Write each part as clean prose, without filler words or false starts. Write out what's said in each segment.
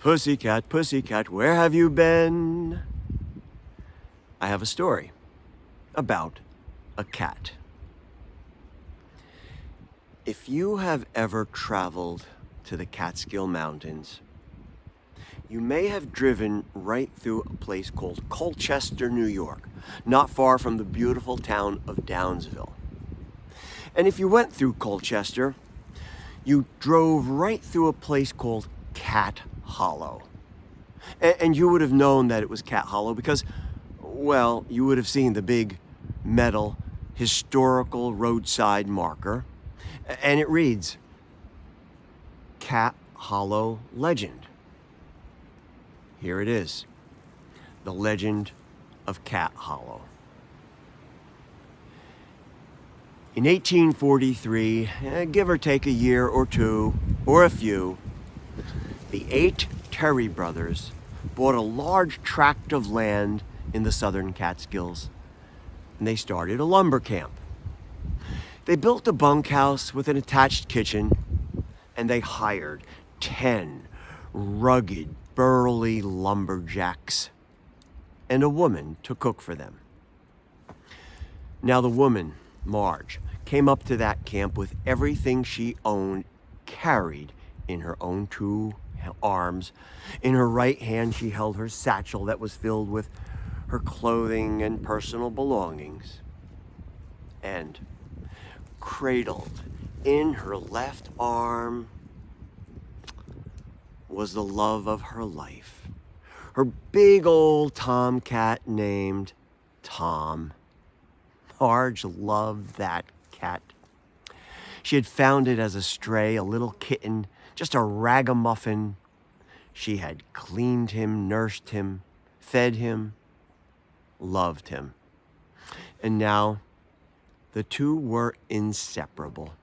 Pussycat, pussycat, where have you been? I have a story about a cat. If you have ever traveled to the Catskill Mountains, you may have driven right through a place called Colchester, New York, not far from the beautiful town of Downsville. And if you went through Colchester, you drove right through a place called Cat Hollow. And you would have known that it was Cat Hollow because, well, you would have seen the big metal historical roadside marker. And it reads, Cat Hollow Legend. Here it is, the legend of Cat Hollow. In 1843, give or take a year or two, or a few, the 8 Terry brothers bought a large tract of land in the southern Catskills, and they started a lumber camp. They built a bunkhouse with an attached kitchen, and they hired 10 rugged, burly lumberjacks and a woman to cook for them. Now the woman, Marge, came up to that camp with everything she owned carried in her own 2 arms. In her right hand, she held her satchel that was filled with her clothing and personal belongings. And cradled in her left arm was the love of her life, her big old tomcat named Tom. Marge loved that cat. She had found it as a stray, a little kitten, just a ragamuffin. She had cleaned him, nursed him, fed him, loved him. And now the two were inseparable.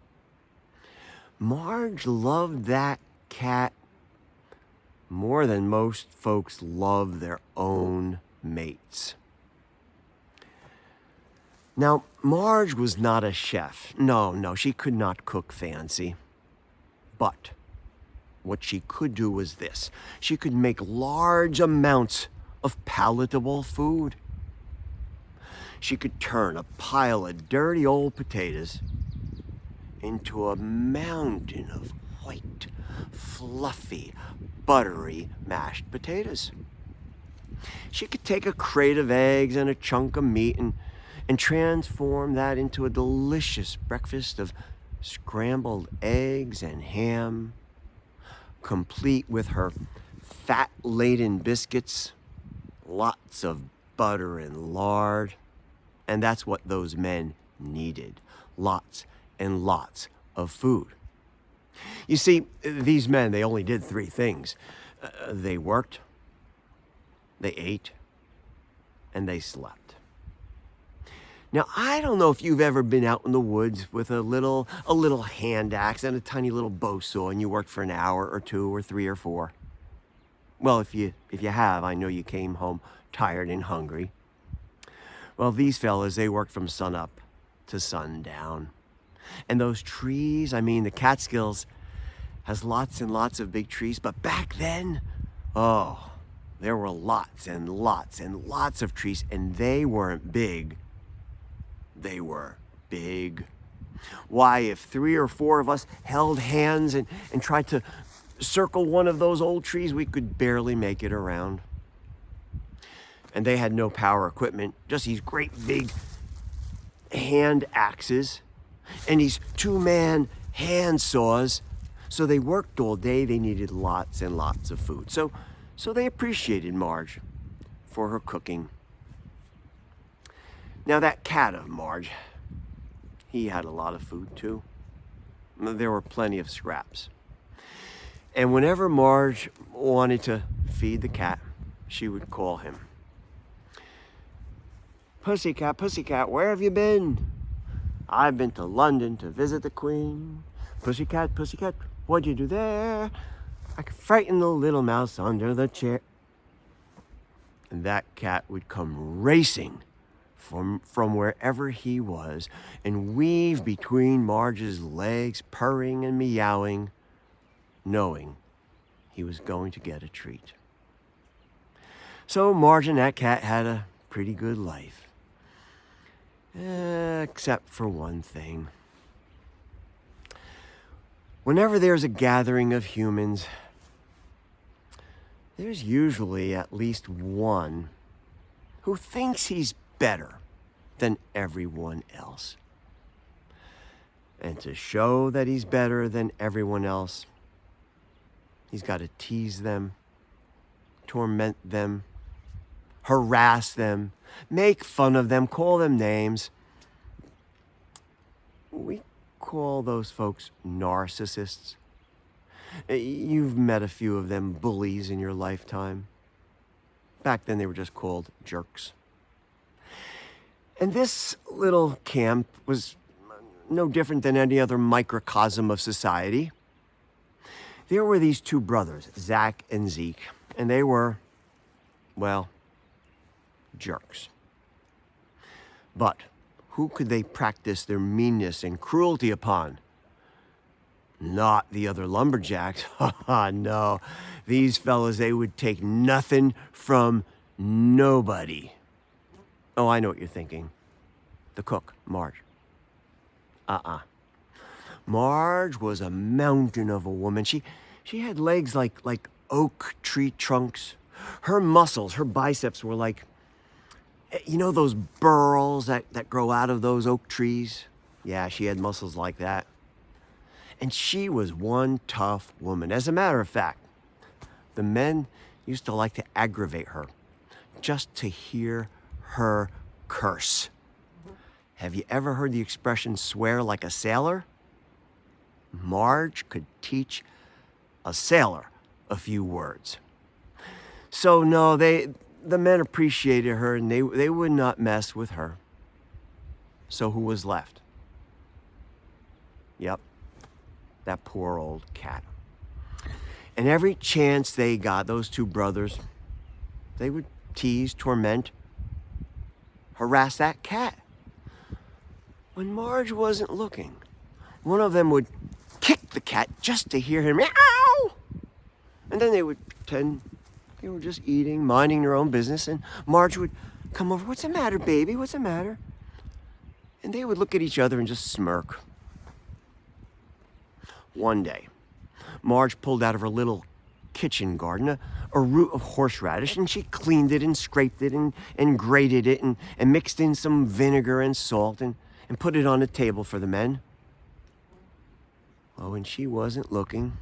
Marge loved that cat more than most folks love their own mates. Now, Marge was not a chef. No, she could not cook fancy. But what she could do was this. She could make large amounts of palatable food. She could turn a pile of dirty old potatoes into a mountain of white, fluffy, buttery mashed potatoes. She could take a crate of eggs and a chunk of meat and transform that into a delicious breakfast of scrambled eggs and ham, complete with her fat-laden biscuits, lots of butter and lard. And that's what those men needed, lots and lots of food. You see, these men, they only did 3 things. They worked, they ate, and they slept. Now, I don't know if you've ever been out in the woods with a little hand axe and a tiny little bow saw, and you worked for an hour or 2 or 3 or 4. Well, if you have, I know you came home tired and hungry. Well, these fellas, they worked from sunup to sundown. And those trees, the Catskills has lots and lots of big trees, but back then, there were lots and lots and lots of trees, and they weren't big. They were big. Why, if 3 or 4 of us held hands and tried to circle one of those old trees, we could barely make it around. And they had no power equipment, just these great big hand axes and these 2-man hand saws. So they worked all day. They needed lots and lots of food. So they appreciated Marge for her cooking. Now that cat of Marge, he had a lot of food too. There were plenty of scraps. And whenever Marge wanted to feed the cat, she would call him. Pussycat, pussycat, where have you been? I've been to London to visit the Queen. Pussycat, pussycat, what'd you do there? I frightened the little mouse under the chair. And that cat would come racing from wherever he was and weave between Marge's legs, purring and meowing, knowing he was going to get a treat. So Marge and that cat had a pretty good life. Except for one thing. Whenever there's a gathering of humans, there's usually at least one who thinks he's better than everyone else. And to show that he's better than everyone else, he's got to tease them, torment them, harass them, make fun of them, call them names. We call those folks narcissists. You've met a few of them bullies in your lifetime. Back then they were just called jerks. And this little camp was no different than any other microcosm of society. There were these two brothers, Zach and Zeke, and they were, well, jerks. But who could they practice their meanness and cruelty upon? Not the other lumberjacks. No, these fellas, they would take nothing from nobody. Oh, I know what you're thinking. The cook, Marge. Marge was a mountain of a woman. She had legs like oak tree trunks. Her muscles, her biceps were like, you know those burls that grow out of those oak trees? Yeah, she had muscles like that. And she was one tough woman. As a matter of fact, the men used to like to aggravate her just to hear her curse. Have you ever heard the expression swear like a sailor? Marge could teach a sailor a few words. So no, the men appreciated her and they would not mess with her. So who was left? Yep, that poor old cat. And every chance they got, those two brothers, they would tease, torment, harass that cat. When Marge wasn't looking, one of them would kick the cat just to hear him meow. And then they would pretend they were just eating, minding their own business, and Marge would come over, "What's the matter, baby? What's the matter?" And they would look at each other and just smirk. One day, Marge pulled out of her little kitchen garden a root of horseradish, and she cleaned it and scraped it and grated it and mixed in some vinegar and salt and put it on a table for the men. Well, when she wasn't looking,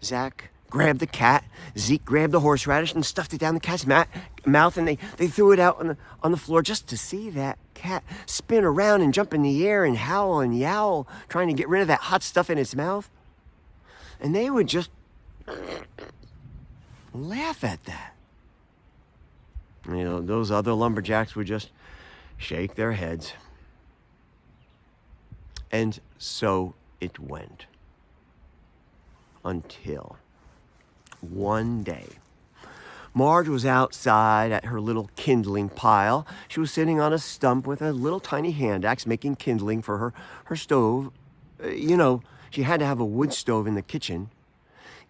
Zach grabbed the cat, Zeke grabbed the horseradish and stuffed it down the cat's mouth, and they threw it out on the floor just to see that cat spin around and jump in the air and howl and yowl, trying to get rid of that hot stuff in its mouth. And they would just laugh at that. You know, those other lumberjacks would just shake their heads. And so it went. Until one day, Marge was outside at her little kindling pile. She was sitting on a stump with a little tiny hand axe making kindling for her stove. She had to have a wood stove in the kitchen.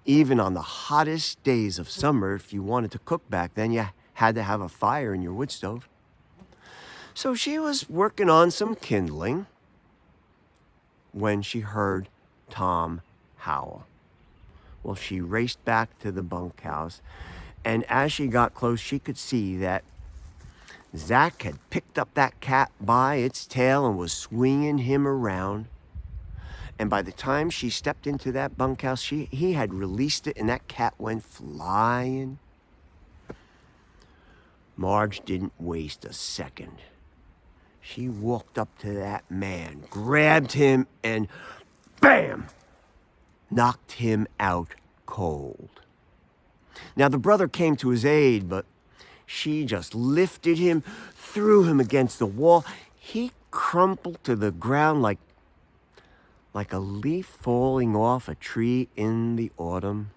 Even on the hottest days of summer, if you wanted to cook back then, you had to have a fire in your wood stove. So she was working on some kindling when she heard Tom howl. Well, she raced back to the bunkhouse, and as she got close, she could see that Zach had picked up that cat by its tail and was swinging him around. And by the time she stepped into that bunkhouse, he had released it, and that cat went flying. Marge didn't waste a second. She walked up to that man, grabbed him, and bam! Knocked him out cold. Now, the brother came to his aid, but she just lifted him, threw him against the wall. He crumpled to the ground like a leaf falling off a tree in the autumn.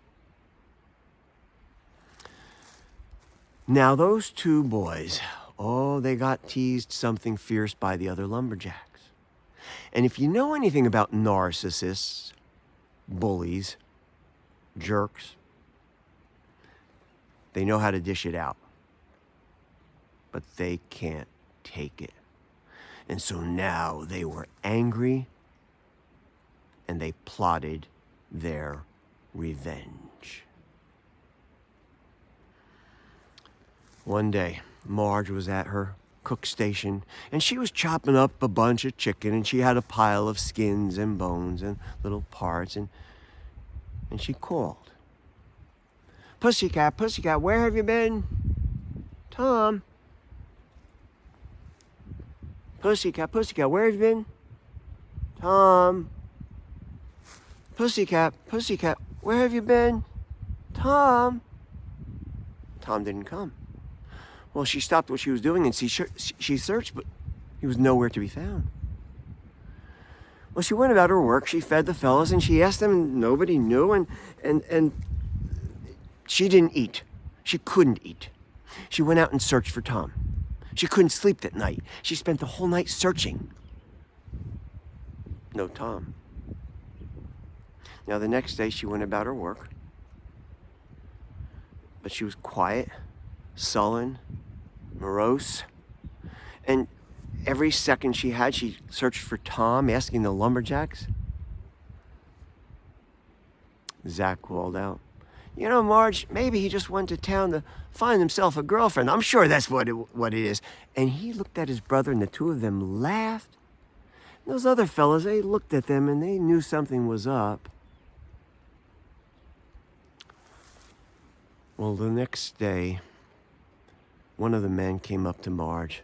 Now, those two boys, they got teased something fierce by the other lumberjacks. And if you know anything about narcissists, bullies, jerks, They know how to dish it out, but they can't take it. And so now they were angry, and they plotted their revenge. One day, Marge was at her cook station, and she was chopping up a bunch of chicken, and she had a pile of skins and bones and little parts, and she called. "Pussycat, pussycat, where have you been? Tom. Pussycat, pussycat, where have you been? Tom. Pussycat, pussycat, where have you been? Tom." Tom didn't come. Well, she stopped what she was doing and she searched, but he was nowhere to be found. Well, she went about her work. She fed the fellas and she asked them, and nobody knew. And she didn't eat. She couldn't eat. She went out and searched for Tom. She couldn't sleep that night. She spent the whole night searching. No Tom. Now, the next day, she went about her work. But she was quiet, sullen, morose. And every second she had, she searched for Tom, asking the lumberjacks. Zach called out, "You know, Marge, maybe he just went to town to find himself a girlfriend. I'm sure that's what it is." And he looked at his brother, and the two of them laughed. And those other fellas, they looked at them, and they knew something was up. Well, the next day, one of the men came up to Marge.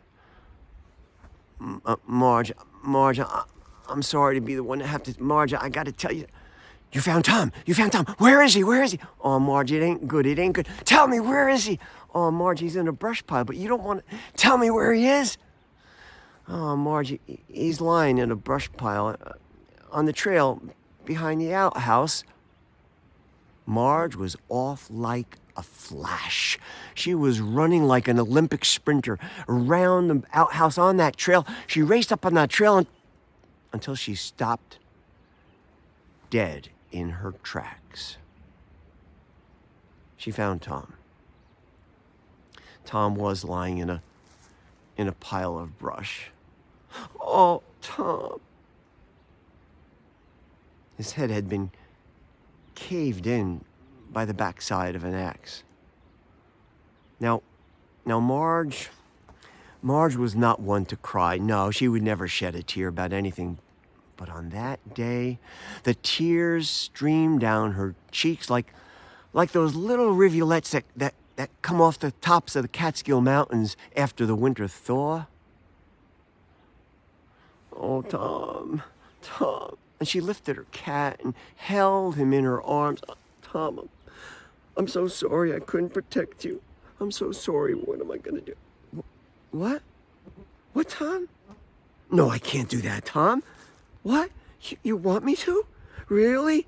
Marge, I'm sorry to be the one to have to... Marge, I got to tell you, you found Tom. Where is he? Oh, Marge, it ain't good. Tell me, where is he? Oh, Marge, he's in a brush pile, but you don't want to... Tell me where he is. Oh, Marge, he's lying in a brush pile on the trail behind the outhouse. Marge was off like a flash. She was running like an Olympic sprinter around the outhouse on that trail. She raced up on that trail until she stopped dead in her tracks. She found Tom. Tom was lying in a pile of brush. Oh, Tom. His head had been caved in by the backside of an axe. Now Marge was not one to cry. No, she would never shed a tear about anything. But on that day, the tears streamed down her cheeks like those little rivulets that come off the tops of the Catskill Mountains after the winter thaw. Oh, Tom. And she lifted her cat and held him in her arms. Tom, I'm so sorry I couldn't protect you. I'm so sorry. What am I going to do? What? What, Tom? No, I can't do that, Tom. What? You want me to? Really?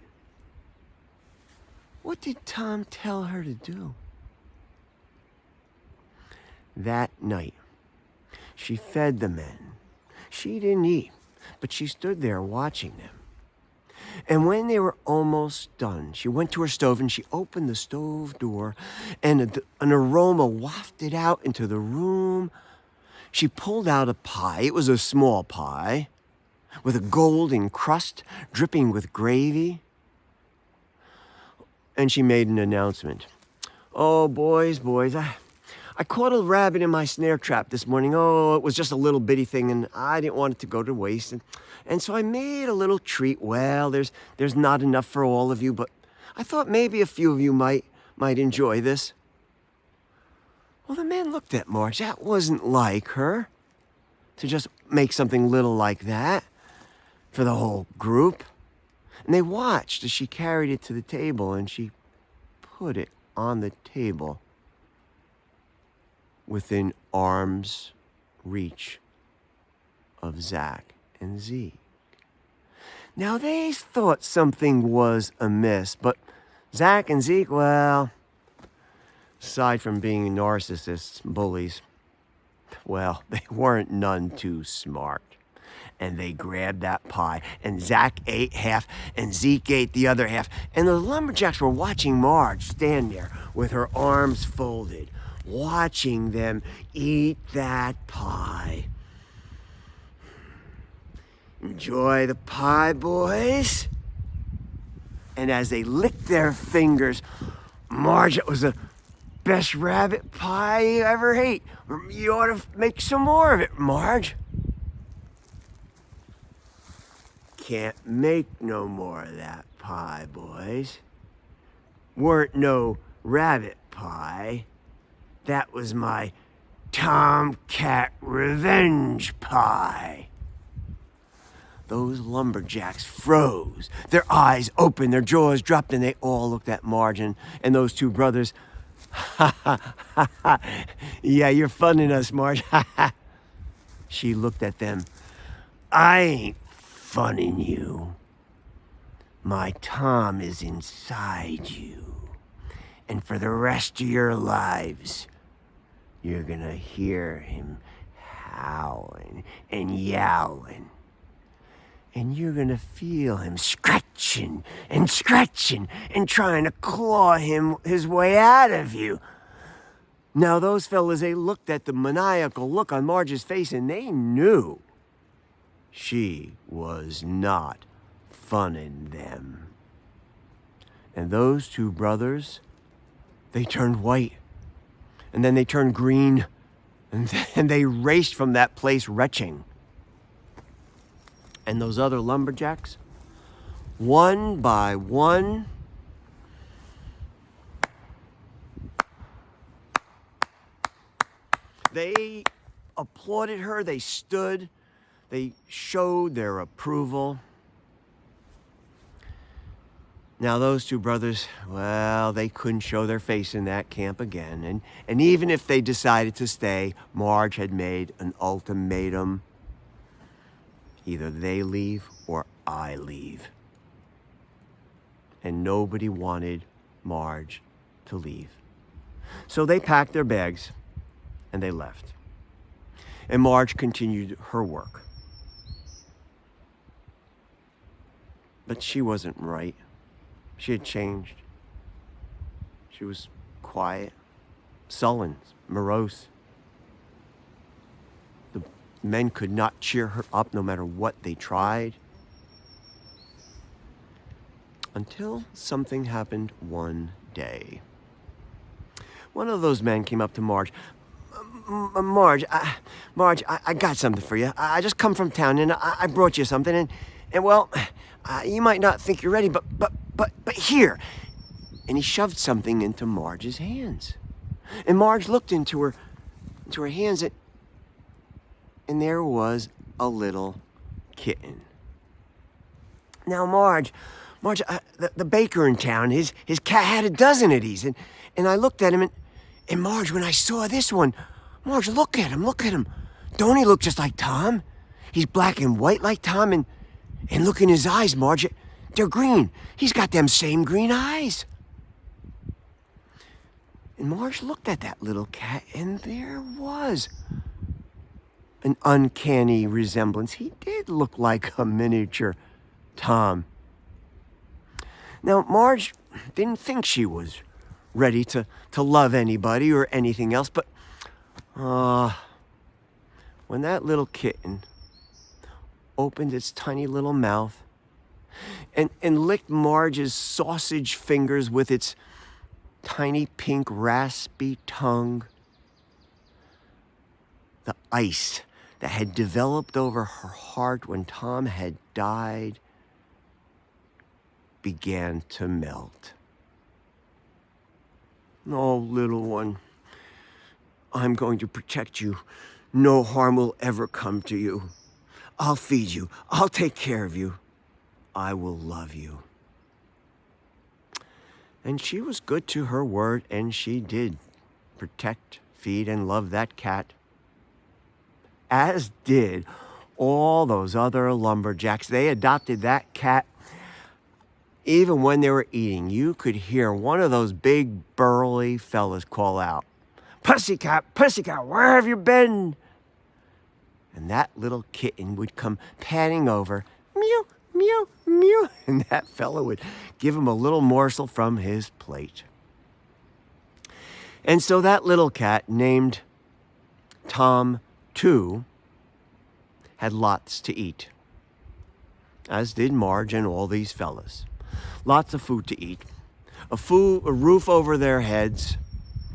What did Tom tell her to do? That night, she fed the men. She didn't eat, but she stood there watching them. And when they were almost done, she went to her stove and she opened the stove door, and an aroma wafted out into the room. She pulled out a pie. It was a small pie with a golden crust dripping with gravy. And she made an announcement. "Oh, boys, I caught a rabbit in my snare trap this morning. Oh, it was just a little bitty thing, and I didn't want it to go to waste. And so I made a little treat. Well, there's not enough for all of you, but I thought maybe a few of you might enjoy this." Well, the man looked at Marge. That wasn't like her to just make something little like that for the whole group. And they watched as she carried it to the table, and she put it on the table within arm's reach of Zach and Zeke. Now, they thought something was amiss, but Zach and Zeke, well, aside from being narcissists, bullies, well, they weren't none too smart. And they grabbed that pie, and Zach ate half, and Zeke ate the other half. And the lumberjacks were watching Marge stand there with her arms folded, watching them eat that pie. Enjoy the pie, boys? And as they licked their fingers, Marge, it was the best rabbit pie you ever ate. You ought to make some more of it, Marge. Can't make no more of that pie, boys. Weren't no rabbit pie. That was my tomcat revenge pie. Those lumberjacks froze. Their eyes opened, their jaws dropped, and they all looked at Marge and those two brothers. Ha ha ha ha. Yeah, you're funning us, Marge. Ha ha. She looked at them. I ain't funning you. My Tom is inside you. And for the rest of your lives, you're gonna hear him howling and yowling. And you're gonna feel him scratching and trying to claw his way out of you. Now those fellas, they looked at the maniacal look on Marge's face and they knew she was not funning them. And those two brothers, they turned white. And then they turned green. And then they raced from that place retching. And those other lumberjacks, one by one, they applauded her, they stood, they showed their approval. Now those two brothers, well, they couldn't show their face in that camp again. And even if they decided to stay, Marge had made an ultimatum. Either they leave or I leave. And nobody wanted Marge to leave. So they packed their bags and they left. And Marge continued her work. But she wasn't right. She had changed. She was quiet, sullen, morose. The men could not cheer her up no matter what they tried. Until something happened one day. One of those men came up to Marge. Marge, I got something for you. I just come from town and I brought you something and well, you might not think you're ready, but here. And he shoved something into Marge's hands. And Marge looked into her hands and there was a little kitten. Now, Marge, the baker in town, his cat had a dozen of these. And I looked at him and Marge, when I saw this one, Marge, look at him. Don't he look just like Tom? He's black and white like Tom and look in his eyes, Marge. They're green. He's got them same green eyes. And Marge looked at that little cat, and there was an uncanny resemblance. He did look like a miniature Tom. Now, Marge didn't think she was ready to love anybody or anything else, but when that little kitten opened its tiny little mouth and licked Marge's sausage fingers with its tiny pink raspy tongue, the ice that had developed over her heart when Tom had died began to melt. Oh, little one, I'm going to protect you. No harm will ever come to you. I'll feed you. I'll take care of you. I will love you. And she was good to her word, and she did protect, feed, and love that cat. As did all those other lumberjacks. They adopted that cat. Even when they were eating, you could hear one of those big burly fellas call out, "Pussycat, pussycat, where have you been?" and that little kitten would come padding over, mew, mew, mew, and that fellow would give him a little morsel from his plate. And so that little cat, named Tom, too, had lots to eat, as did Marge and all these fellas. Lots of food to eat, a roof over their heads,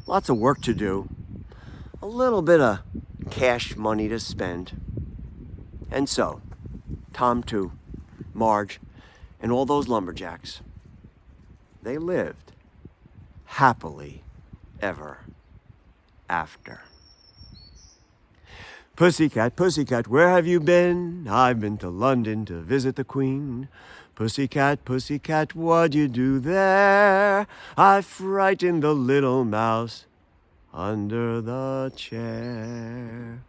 lots of work to do, a little bit of cash money to spend. And so, Tom, too, Marge, and all those lumberjacks, they lived happily ever after. Pussycat, pussycat, where have you been? I've been to London to visit the Queen. Pussycat, pussycat, what'd you do there? I frightened the little mouse under the chair.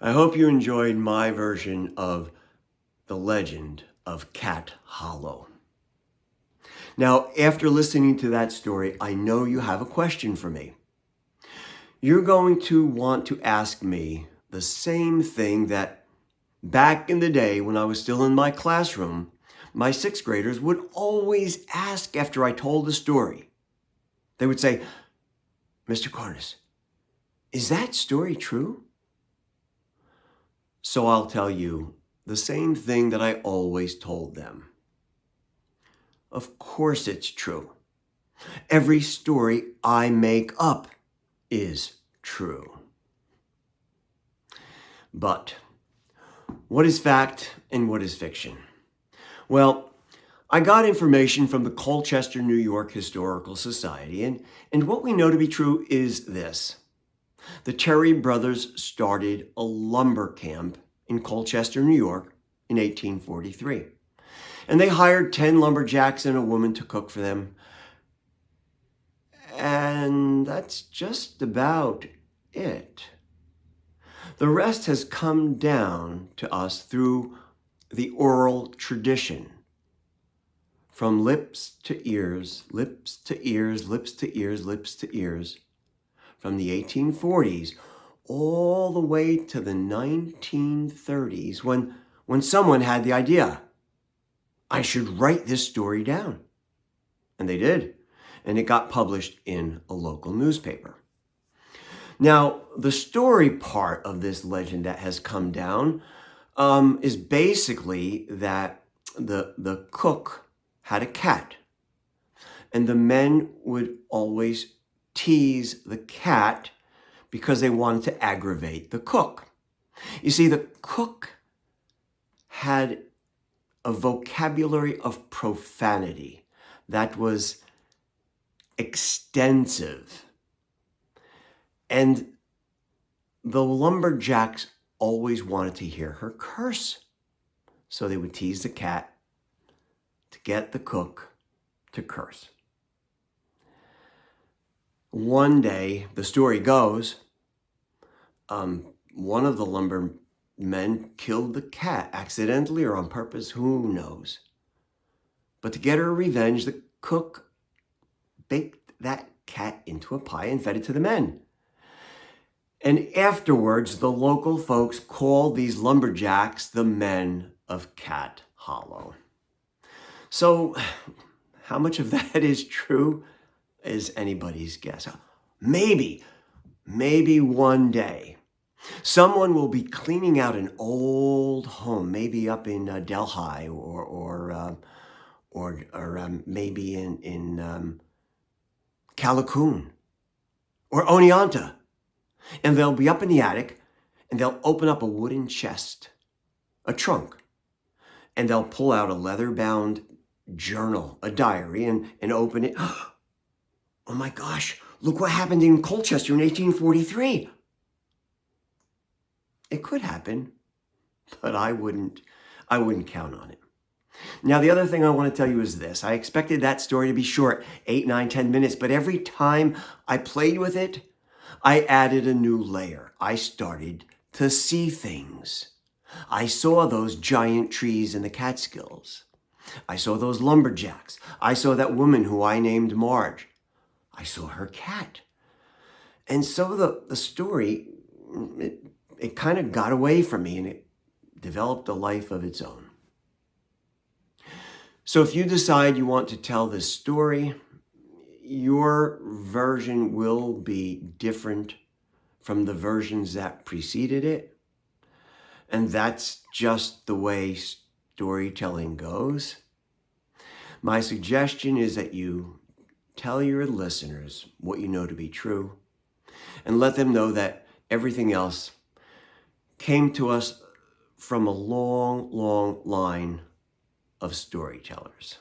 I hope you enjoyed my version of the legend of Cat Hollow. Now, after listening to that story, I know you have a question for me. You're going to want to ask me the same thing that back in the day when I was still in my classroom, my sixth graders would always ask after I told the story. They would say, Mr. Cornice, is that story true? So I'll tell you the same thing that I always told them. Of course it's true. Every story I make up is true. But what is fact and what is fiction? Well, I got information from the Colchester, New York Historical Society, and what we know to be true is this. The Terry brothers started a lumber camp in Colchester, New York in 1843. And they hired 10 lumberjacks and a woman to cook for them. And that's just about it. The rest has come down to us through the oral tradition. From lips to ears, lips to ears, lips to ears, lips to ears. From the 1840s all the way to the 1930s when someone had the idea, I should write this story down. And they did. And it got published in a local newspaper. Now, the story part of this legend that has come down is basically that the cook had a cat. And the men would always tease the cat because they wanted to aggravate the cook. You see, the cook had a vocabulary of profanity that was extensive. And the lumberjacks always wanted to hear her curse. So they would tease the cat to get the cook to curse. One day, the story goes, one of the lumbermen killed the cat, accidentally or on purpose, who knows. But to get her revenge, the cook baked that cat into a pie and fed it to the men. And afterwards, the local folks called these lumberjacks the men of Cat Hollow. So how much of that is true is anybody's guess. Maybe one day, someone will be cleaning out an old home, maybe up in Delhi or maybe in Callicoon or Oneonta. And they'll be up in the attic and they'll open up a wooden chest, a trunk, and they'll pull out a leather-bound journal, a diary, and open it. Oh my gosh, look what happened in Colchester in 1843. It could happen, but I wouldn't count on it. Now, the other thing I want to tell you is this. I expected that story to be short, 8, 9, 10 minutes, but every time I played with it, I added a new layer. I started to see things. I saw those giant trees in the Catskills. I saw those lumberjacks. I saw that woman who I named Marge. I saw her cat. And so the story, it kind of got away from me and it developed a life of its own. So if you decide you want to tell this story, your version will be different from the versions that preceded it. And that's just the way storytelling goes. My suggestion is that you tell your listeners what you know to be true and let them know that everything else came to us from a long, long line of storytellers.